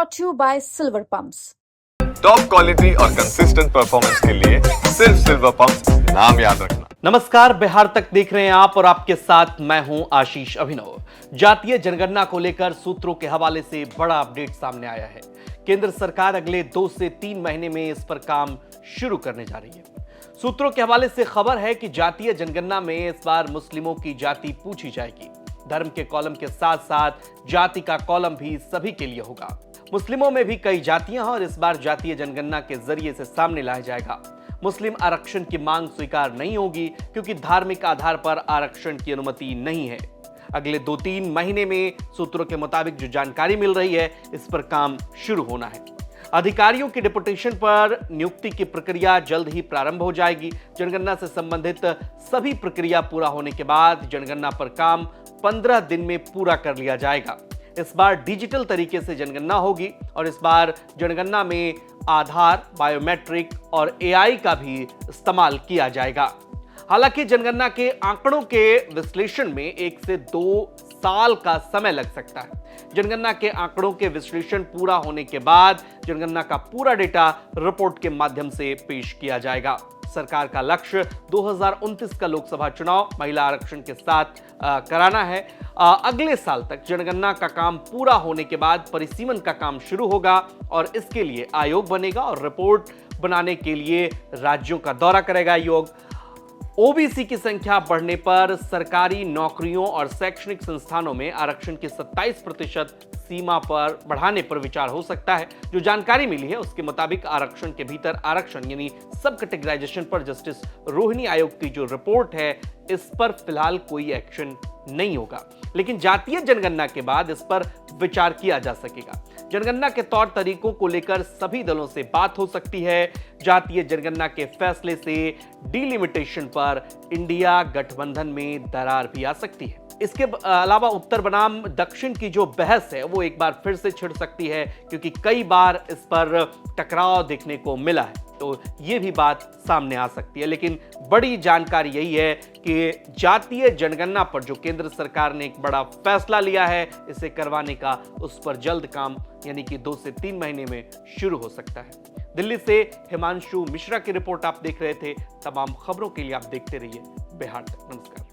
brought to you by Silver Pumps. Top quality और consistent performance के लिए सिर्फ सिल्वर पंप्स नाम याद रखना। नमस्कार, बिहार तक देख रहे हैं आप और आपके साथ मैं हूं आशीष अभिनव। जातीय जनगणना को लेकर सूत्रों के हवाले से बड़ा अपडेट सामने आया है। केंद्र सरकार अगले 2 से 3 महीने में इस पर काम शुरू करने जा रही है। सूत्रों के हवाले से खबर है कि जातीय जनगणना में इस बार मुस्लिमों की जाति पूछी जाएगी। धर्म के कॉलम के साथ साथ जाति का कॉलम भी सभी के लिए होगा। मुस्लिमों में भी कई जातियां हैं और इस बार जातीय जनगणना के जरिए से सामने लाया जाएगा। मुस्लिम आरक्षण की मांग स्वीकार नहीं होगी क्योंकि धार्मिक आधार पर आरक्षण की अनुमति नहीं है। अगले 2-3 महीने में सूत्रों के मुताबिक जो जानकारी मिल रही है, इस पर काम शुरू होना है। अधिकारियों की डिपुटेशन पर नियुक्ति की प्रक्रिया जल्द ही प्रारंभ हो जाएगी। जनगणना से संबंधित सभी प्रक्रिया पूरा होने के बाद जनगणना पर काम 15 दिन में पूरा कर लिया जाएगा। इस बार डिजिटल तरीके से जनगणना होगी और इस बार जनगणना में आधार, बायोमेट्रिक और एआई का भी इस्तेमाल किया जाएगा। हालांकि जनगणना के आंकड़ों के विश्लेषण में 1 से 2 साल का समय लग सकता है। जनगणना के आंकड़ों के विश्लेषण पूरा होने के बाद जनगणना का पूरा डेटा रिपोर्ट के माध्यम से पेश किया जाएगा। सरकार का लक्ष्य 2029 का लोकसभा चुनाव महिला आरक्षण के साथ कराना है। अगले साल तक जनगणना का काम पूरा होने के बाद परिसीमन का काम शुरू होगा और इसके लिए आयोग बनेगा और रिपोर्ट बनाने के लिए राज्यों का दौरा करेगा आयोग। ओबीसी की संख्या बढ़ने पर सरकारी नौकरियों और शैक्षणिक संस्थानों में आरक्षण की 27% सीमा पर बढ़ाने पर विचार हो सकता है। जो जानकारी मिली है उसके मुताबिक आरक्षण के भीतर आरक्षण यानी सब कैटेगराइजेशन पर जस्टिस रोहिणी आयोग की जो रिपोर्ट है, इस पर फिलहाल कोई एक्शन नहीं होगा, लेकिन जातीय जनगणना के बाद इस पर विचार किया जा सकेगा। जनगणना के तौर तरीकों को लेकर सभी दलों से बात हो सकती है। जातीय जनगणना के फैसले से डिलिमिटेशन पर इंडिया गठबंधन में दरार भी आ सकती है। इसके अलावा उत्तर बनाम दक्षिण की जो बहस है वो एक बार फिर से छिड़ सकती है क्योंकि कई बार इस पर टकराव देखने को मिला है, तो ये भी बात सामने आ सकती है। लेकिन बड़ी जानकारी यही है कि जातीय जनगणना पर जो केंद्र सरकार ने एक बड़ा फैसला लिया है इसे करवाने का, उस पर जल्द काम यानी कि 2 से 3 महीने में शुरू हो सकता है। दिल्ली से हिमांशु मिश्रा की रिपोर्ट आप देख रहे थे। तमाम खबरों के लिए आप देखते रहिए बिहार तक। नमस्कार।